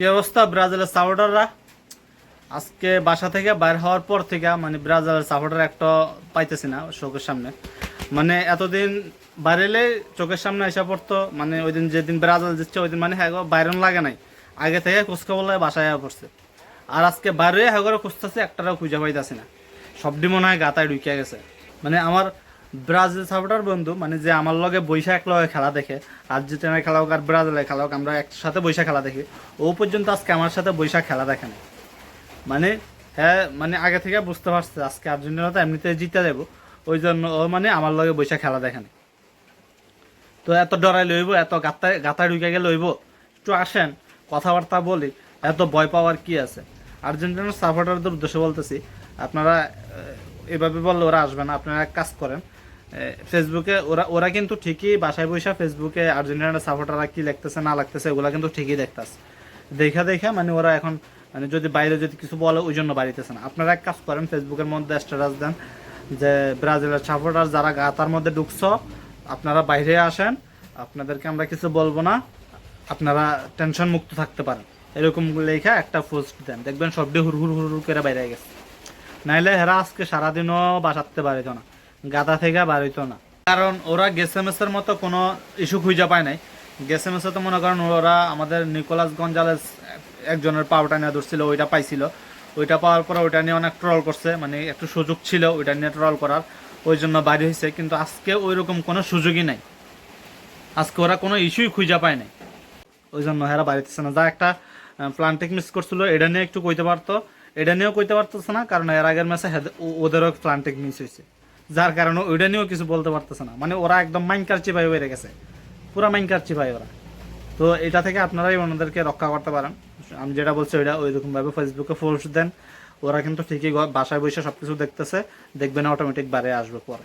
কি অবস্থা ব্রাজিলের সাপোর্টাররা? আজকে বাসা থেকে বাইর হওয়ার পর থেকে মানে ব্রাজিলের সাপোর্টার একটা পাইতেছি না চোখের সামনে। মানে এতদিন বাইরেলে চোখের সামনে আসা পড়তো, মানে ওই দিন যেদিন ব্রাজিল দিচ্ছে ওই দিন মানে হ্যাঁ বাইরন লাগে নাই, আগে থেকে খোঁজখবর লাগে বাসায় পড়ছে। আর আজকে বাইরে হ্যাঁ করে খুঁজতেছে, একটারাও খুঁজে পাইতেছি না, সবটি মনে হয় গাতায় ঢুকিয়া গেছে। মানে আমার ব্রাজিল সাপোর্টার বন্ধু, মানে যে আমার লগে বৈশা এক লগে খেলা দেখে, আর্জেন্টিনার খেলা হোক আর ব্রাজিলের খেলা হোক, আমরা একসাথে বৈশা খেলা দেখি, ও পর্যন্ত আজকে আমার সাথে বৈশা খেলা দেখে না। মানে হ্যাঁ, মানে আগে থেকে বুঝতে পারছে আজকে আর্জেন্টিনা তো এমনিতে জিতে যাবো, ওই জন্য ও মানে আমার লগে বৈশা খেলা দেখে না। তো এত ডরাই লইব, এত গাতায় গাতায় ঢুকে গেলে লইব? একটু আসেন, কথাবার্তা বলি, এত ভয় পাওয়ার কি আছে? আর্জেন্টিনার সাপোর্টারদের উদ্দেশ্যে বলতেছি, আপনারা এভাবে বললে ওরা আসবে না। আপনারা এক কাজ করেন, ফেসবুকে ওরা ওরা কিন্তু ঠিকই বাসায় বসে ফেসবুকে আর্জেন্টিনার সাপোর্টাররা কি লিখতেছে না লাগতেছে ওগুলা কিন্তু ঠিকই দেখতেছে। দেখা দেখা মানে ওরা এখন মানে যদি বাইরে যদি কিছু বলে ওই জন্য বাড়িতেছে না। আপনারা এক কাজ করেন, ফেসবুকের মধ্যে স্ট্যাটাস দেন যে ব্রাজিলের সাপোর্টার যারা গাতার মধ্যে ঢুকছ আপনারা বাইরে আসেন, আপনাদেরকে আমরা কিছু বলবো না, আপনারা টেনশন মুক্ত থাকতে পারেন, এরকম লেখা একটা পোস্ট দেন, দেখবেন সবটি হুর হুর হুর হুর করে বাইরে গেছে। নাইলে হেরা আজকে সারাদিনও বাসাতে পারিত না, গাদা থেকে বাড়িত না। কারণ ওরা গেসএমএসের মতো কোনো ইস্যু খুঁজে পায় নাই। গেসএমএসে তো মনে করেন ওরা আমাদের নিকোলাস গঞ্জালেস একজনের পাওয়াটা নিয়ে ধরছিল, ওইটা পাইছিল, ওইটা পাওয়ার পরে ওইটা নিয়ে অনেক ট্রল করছে, মানে একটু সুযোগ ছিল ওইটা নিয়ে ট্রল করার, ওই জন্য বাইরে হয়েছে। কিন্তু আজকে ওই রকম কোনো সুযোগই নাই, আজকে ওরা কোনো ইস্যুই খুঁজে পায় নাই, ওই জন্য হেরা বাড়িতেছে না। যা একটা প্লান্টিক মিস করছিল এটা নিয়ে একটু কইতে পারতো, এটা নিয়েও কইতে পারতেছে না, কারণ এর আগের ম্যাচে ওদেরও প্লান্টিক মিস হয়েছে, যার কারণে ওইটা নিয়েও কিছু বলতে পারতেছে না। মানে ওরা একদম মাইনকার চিপাই বেড়ে গেছে, পুরা মাইনকার চিপাই ওরা। তো এটা থেকে আপনারাই ওনাদেরকে রক্ষা করতে পারেন। আমি যেটা বলছি ওইটা ওইরকমভাবে ফেসবুকে পোস্ট দেন, ওরা কিন্তু ঠিকই বাসায় বসে সব কিছু দেখতেছে, দেখবেন অটোমেটিক বারে আসবে পরে।